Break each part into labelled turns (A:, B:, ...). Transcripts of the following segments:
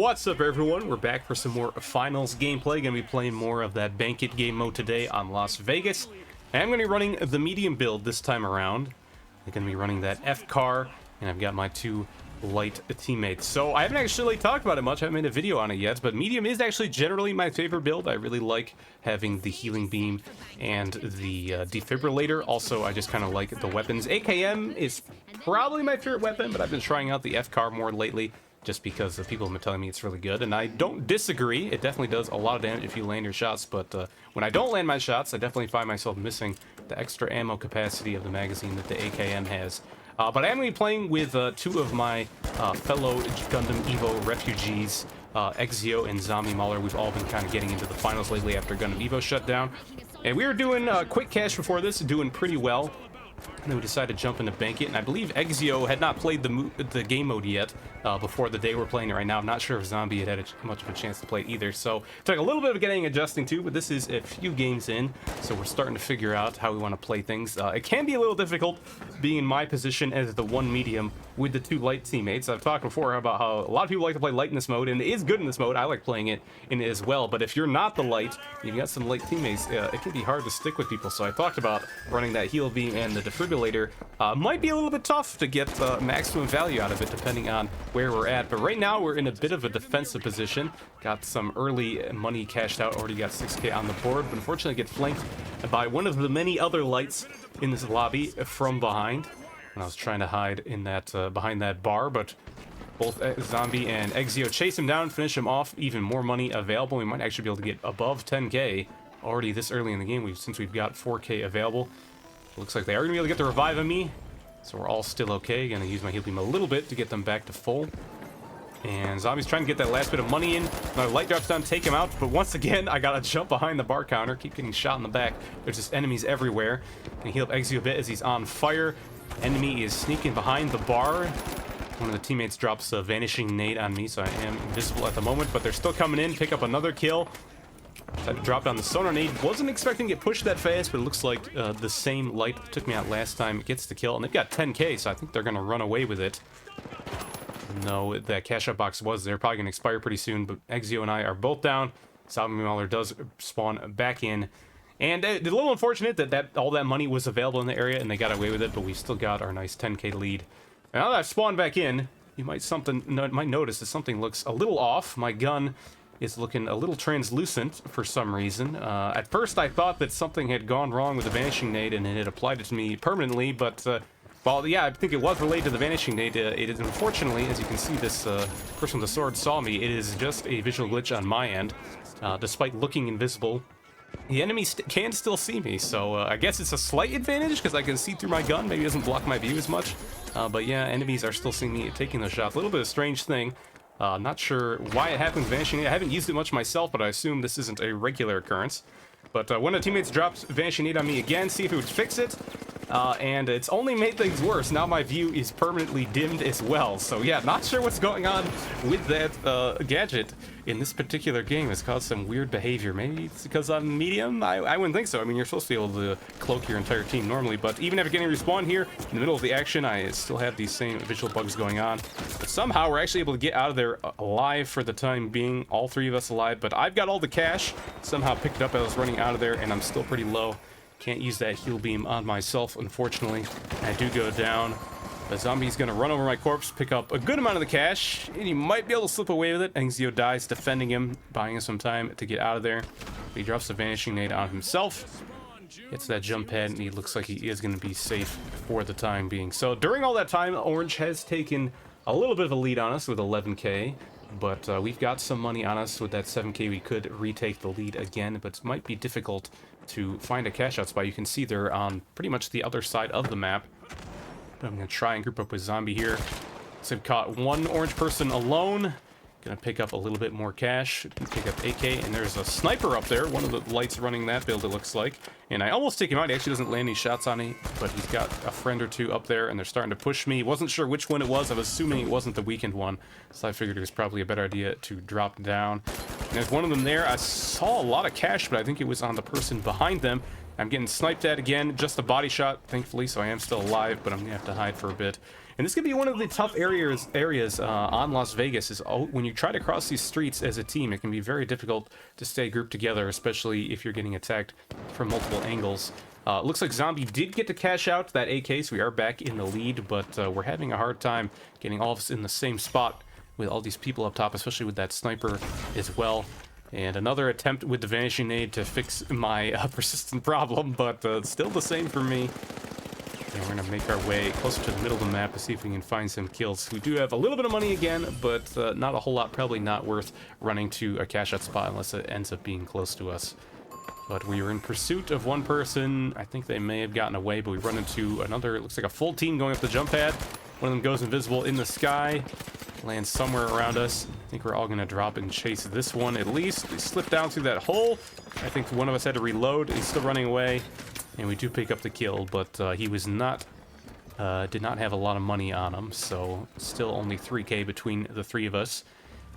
A: What's up, everyone? We're back for some more finals gameplay. Gonna be playing more of that banquet game mode today on Las Vegas. And I'm gonna be running the medium build this time around. I'm gonna be running that FCAR, and I've got my two light teammates. So I haven't actually talked about it much. I haven't made a video on it yet, but medium is actually generally my favorite build. I really like having the healing beam and the defibrillator. Also, I just kind of like the weapons. AKM is probably my favorite weapon, but I've been trying out the FCAR more lately, just because the people have been telling me it's really good, and I don't disagree. It definitely does a lot of damage if you land your shots, but when I don't land my shots, I definitely find myself missing the extra ammo capacity of the magazine that the AKM has. But I am going to be playing with two of my fellow Gundam Evo refugees, Exio and Zombie Mauler. We've all been kind of getting into the finals lately after Gundam Evo shut down. And we were doing quick cash before this, doing pretty well. And then we decided to jump into Banquet, and I believe Exio had not played the game mode yet before the day we're playing it right now. I'm not sure if Zombie had much of a chance to play it either, so it took a little bit of getting adjusting to, but this is a few games in, so we're starting to figure out how we want to play things. It can be a little difficult being in my position as the one medium with the two light teammates. I've talked before about how a lot of people like to play light in this mode, and it is good in this mode. I like playing it in it as well, but if you're not the light, you've got some light teammates, it can be hard to stick with people. So I talked about running that heal beam and the defibrillator. Might be a little bit tough to get maximum value out of it depending on where we're at, but right now we're in a bit of a defensive position. Got some early money cashed out, already got 6k on the board, but unfortunately get flanked by one of the many other lights in this lobby from behind. And I was trying to hide in that behind that bar, but both Zombie and Exio chase him down, finish him off. Even more money available. We might actually be able to get above 10k already this early in the game, since we've got 4k available. Looks like they are going to be able to get the revive on me, so we're all still okay. Gonna use my heal beam a little bit to get them back to full. And Zombie's trying to get that last bit of money in. My light drops down, take him out, but once again, I gotta jump behind the bar counter, keep getting shot in the back. There's just enemies everywhere. Gonna heal up Exio a bit as he's on fire. Enemy is sneaking behind the bar. One of the teammates drops a vanishing nade on me, so I am invisible at the moment, but they're still coming in. Pick up another kill. Had to drop down the sonar nade. Wasn't expecting to get pushed that fast, but it looks like the same light that took me out last time gets the kill, and they've got 10k, so I think they're gonna run away with it. No, that cash out box was there, probably gonna expire pretty soon, but Exio and I are both down. Zombie Mauler does spawn back in, and it's a little unfortunate that all that money was available in the area and they got away with it, but we still got our nice 10k lead. Now that I've spawned back in, you might notice that something looks a little off. My gun is looking a little translucent for some reason. At first I thought that something had gone wrong with the vanishing nade and it had applied it to me permanently, but well, yeah, I think it was related to the vanishing nade. It is, unfortunately, as you can see, this person with the sword saw me. It is just a visual glitch on my end. Despite looking invisible, the enemy can still see me, so I guess it's a slight advantage because I can see through my gun. Maybe it doesn't block my view as much, but yeah, enemies are still seeing me taking those shots. A little bit of a strange thing. Not sure why it happens vanishing nade. I haven't used it much myself, but I assume this isn't a regular occurrence. But one of the teammates drops vanishing nade on me again, see if it would fix it. And it's only made things worse. Now my view is permanently dimmed as well. So yeah, not sure what's going on with that gadget in this particular game. It's caused some weird behavior. Maybe it's because I'm medium? I wouldn't think so. I mean, you're supposed to be able to cloak your entire team normally, but even after getting respawned here in the middle of the action, I still have these same visual bugs going on. But somehow we're actually able to get out of there alive for the time being, all three of us alive. But I've got all the cash, somehow picked it up as I was running out of there, and I'm still pretty low. Can't use that heal beam on myself, unfortunately. I do go down. The zombie's gonna run over my corpse, pick up a good amount of the cash, and he might be able to slip away with it. Exio dies defending him, buying him some time to get out of there. He drops the vanishing nade on himself, gets that jump pad, and he looks like he is gonna be safe for the time being. So during all that time, Orange has taken a little bit of a lead on us with 11k. But we've got some money on us with that 7k. We could retake the lead again, but it might be difficult to find a cash out spot. You can see they're on pretty much the other side of the map. But I'm going to try and group up with Zombie here. So I've caught one orange person alone. Gonna pick up a little bit more cash, pick up AK, and there's a sniper up there, one of the lights running that build, it looks like. And I almost take him out. He actually doesn't land any shots on me, but he's got a friend or two up there, and they're starting to push me. Wasn't sure which one it was. I was assuming it wasn't the weakened one, so I figured it was probably a better idea to drop down. And there's one of them there. I saw a lot of cash, but I think it was on the person behind them. I'm getting sniped at again, just a body shot, thankfully, so I am still alive, but I'm gonna have to hide for a bit. And this could be one of the tough areas on Las Vegas, is when you try to cross these streets as a team, it can be very difficult to stay grouped together, especially if you're getting attacked from multiple angles. Looks like Zombie did get to cash out that AK, so we are back in the lead, but we're having a hard time getting all of us in the same spot with all these people up top, especially with that sniper as well. And another attempt with the Vanishing nade to fix my persistent problem, but still the same for me. And we're going to make our way closer to the middle of the map to see if we can find some kills. We do have a little bit of money again, but not a whole lot. Probably not worth running to a cash out spot unless it ends up being close to us. But we were in pursuit of one person. I think they may have gotten away, but we run into another, it looks like a full team going up the jump pad. One of them goes invisible in the sky, lands somewhere around us. I think we're all going to drop and chase this one at least. They slip down through that hole. I think one of us had to reload. He's still running away. And we do pick up the kill, but he was not, did not have a lot of money on him, so still only 3K between the three of us.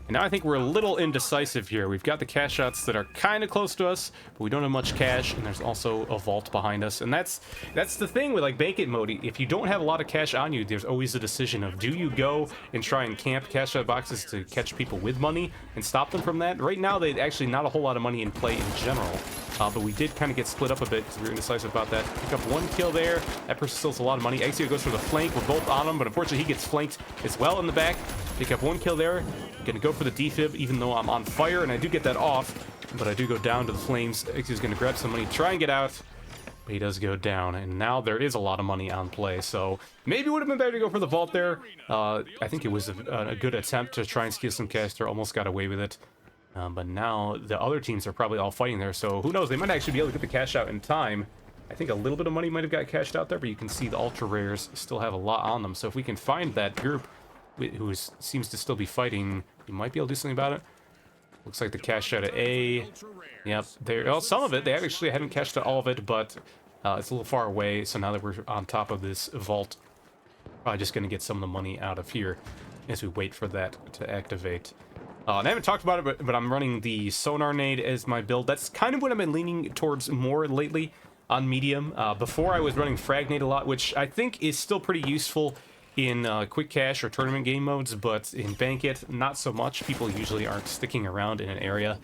A: And now I think we're a little indecisive here. We've got the cash shots that are kind of close to us, but we don't have much cash, and there's also a vault behind us. And that's the thing with like Bank It mode. If you don't have a lot of cash on you, there's always a decision of, do you go and try and camp cash out boxes to catch people with money and stop them from that? Right now, they actually not a whole lot of money in play in general. But we did kind of get split up a bit because we were indecisive about that. Pick up one kill there. That person still has a lot of money. Exio goes for the flank. We're both on him, but unfortunately he gets flanked as well in the back. Pick up one kill there. Gonna go for the defib, even though I'm on fire, and I do get that off. But I do go down to the flames. Exio's gonna grab some money, try and get out. But he does go down, and now there is a lot of money on play. So maybe it would have been better to go for the vault there. I think it was a good attempt to try and steal some cash there. Almost got away with it. But now the other teams are probably all fighting there, so who knows? They might actually be able to get the cash out in time. I think a little bit of money might have got cashed out there, but you can see the ultra rares still have a lot on them. So if we can find that group who seems to still be fighting, we might be able to do something about it. Looks like the cash out at A. Yep, well, some of it. They actually haven't cashed out all of it, but it's a little far away. So now that we're on top of this vault, probably just going to get some of the money out of here as we wait for that to activate. And I haven't talked about it, but I'm running the sonar nade as my build. That's kind of what I've been leaning towards more lately on medium. Before I was running frag nade a lot, which I think is still pretty useful in quick cash or tournament game modes, but in Bank It, not so much. People usually aren't sticking around in an area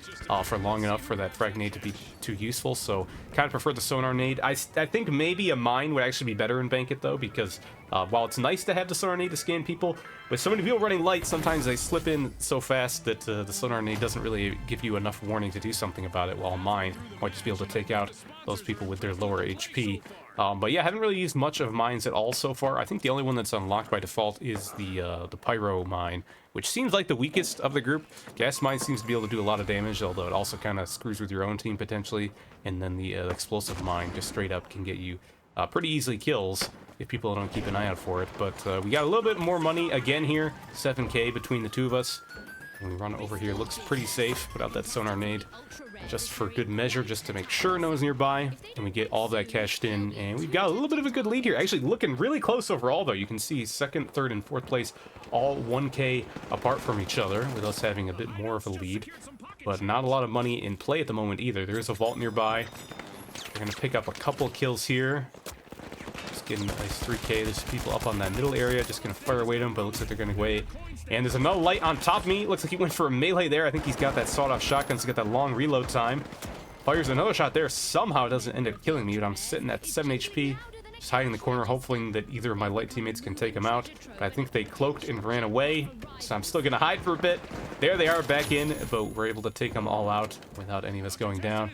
A: for long enough for that frag nade to be too useful, so kind of prefer the sonar nade. I think maybe a mine would actually be better in Bank It though, because while it's nice to have the sonar nade to scan people, with so many people running light, sometimes they slip in so fast that the sonar nade doesn't really give you enough warning to do something about it, while mine might just be able to take out those people with their lower HP. But yeah, I haven't really used much of mines at all so far. I think the only one that's unlocked by default is the pyro mine, which seems like the weakest of the group. Gas mine seems to be able to do a lot of damage, although it also kind of screws with your own team potentially. And then the explosive mine just straight up can get you pretty easily kills if people don't keep an eye out for it. But we got a little bit more money again here, 7K between the two of us. And we run over here, looks pretty safe. Put out that sonar nade just for good measure, just to make sure no one's nearby. And we get all of that cashed in, and we've got a little bit of a good lead here. Actually looking really close overall though. You can see second, third, and fourth place all 1K apart from each other, with us having a bit more of a lead. But not a lot of money in play at the moment either. There is a vault nearby. We're gonna pick up a couple kills here. Just getting a nice 3K. There's people up on that middle area. Just gonna fire away at them, but it looks like they're gonna wait. And there's another light on top of me. Looks like he went for a melee there. I think he's got that sawed-off shotgun, so he's got that long reload time. Fires another shot there. Somehow it doesn't end up killing me, but I'm sitting at 7 HP. Just hiding in the corner, hoping that either of my light teammates can take him out. But I think they cloaked and ran away, so I'm still gonna hide for a bit. There they are back in, but we're able to take them all out without any of us going down.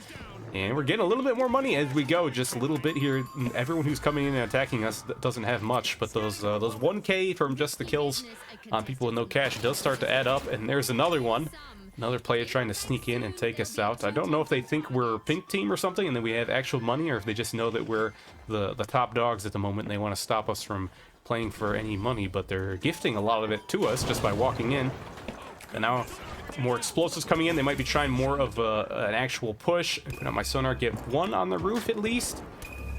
A: And we're getting a little bit more money as we go, just a little bit here. Everyone who's coming in and attacking us doesn't have much, but those 1K from just the kills on people with no cash does start to add up. And there's another one. Another player trying to sneak in and take us out. I don't know if they think we're pink team or something and then we have actual money, or if they just know that we're the top dogs at the moment and they want to stop us from playing for any money, but they're gifting a lot of it to us just by walking in. And now more explosives coming in. They might be trying more of an actual push. Put out my sonar, get one on the roof at least.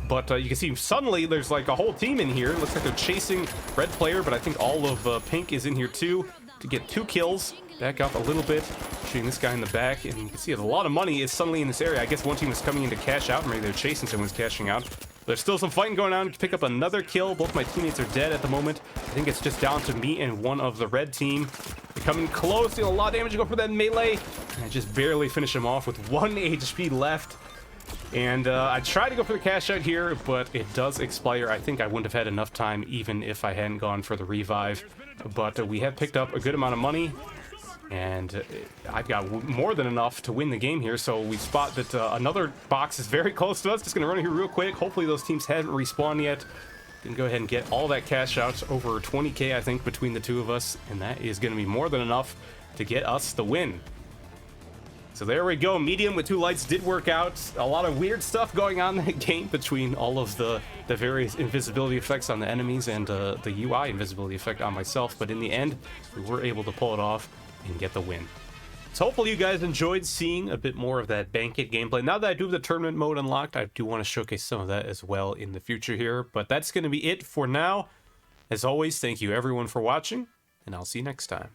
A: But you can see suddenly there's like a whole team in here. It looks like they're chasing red player, but I think all of pink is in here too to get 2 kills. Back up a little bit, shooting this guy in the back, and you can see a lot of money is suddenly in this area. I guess one team is coming in to cash out, or maybe they're chasing someone's cashing out. There's still some fighting going on to pick up another kill. Both my teammates are dead at the moment. I think it's just down to me and one of the red team. They're coming close, doing a lot of damage to go for that melee. And I just barely finish him off with 1 HP left. And I tried to go for the cash out here, but it does expire. I think I wouldn't have had enough time even if I hadn't gone for the revive. But we have picked up a good amount of money. And I've got more than enough to win the game here, so we spot that another box is very close to us. Just going to run here real quick. Hopefully those teams haven't respawned yet. Gonna go ahead and get all that cash out, over 20k I think between the two of us, and that is going to be more than enough to get us the win. So there we go. Medium with 2 lights did work out. A lot of weird stuff going on in that game between all of the various invisibility effects on the enemies and the UI invisibility effect on myself, but in the end we were able to pull it off and get the win. So hopefully you guys enjoyed seeing a bit more of that Bank It gameplay. Now that I do have the tournament mode unlocked, I do want to showcase some of that as well in the future here. But that's going to be it for now. As always, thank you everyone for watching, and I'll see you next time.